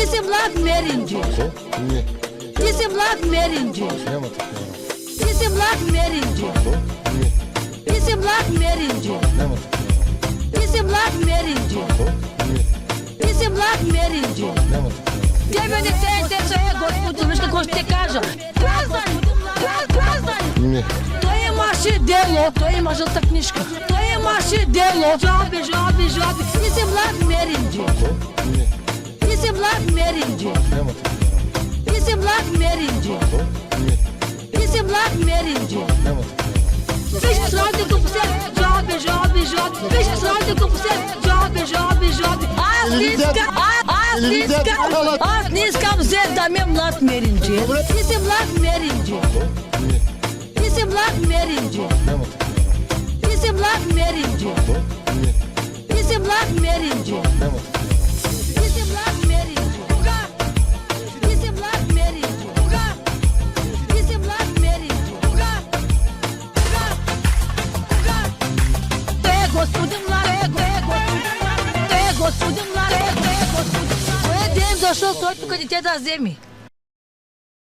Дисемлат меринди. Не. Дисемлат меринди. Няма такива. Дисемлат меринди. Не. Дисемлат меринди. Няма такива. Дисемлат меринди. Не. Дисемлат меринди. Няма такива. Тебе не се интересува, Господи, виж какво ще ти кажа. Не. Той имаше дело, той има жълта книжка. Той имаше дело. Жоби. Ти си млад меринджи. Не. Ти си млад меринджи. Няма такива. Ти си млад меринджи. Не. Ти си млад меринджи. Няма такива. Виж сладите по себе. Жоби. Виж сладите по себе. Жоби. Аз не искам взе да ме млад меринджи. Ти си млад меринджи. Не. Ти си млад меринджи. Няма такива. Ти си млад меринджи. Не. Ти си млад меринджи. Няма такива. Ти си млад меринджи. Кога? Ти си млад меринджи. Кога? Ти си млад меринджи. Кога? Господи млад, Господи млад, Кой е ден дошъл той тук дете да вземи?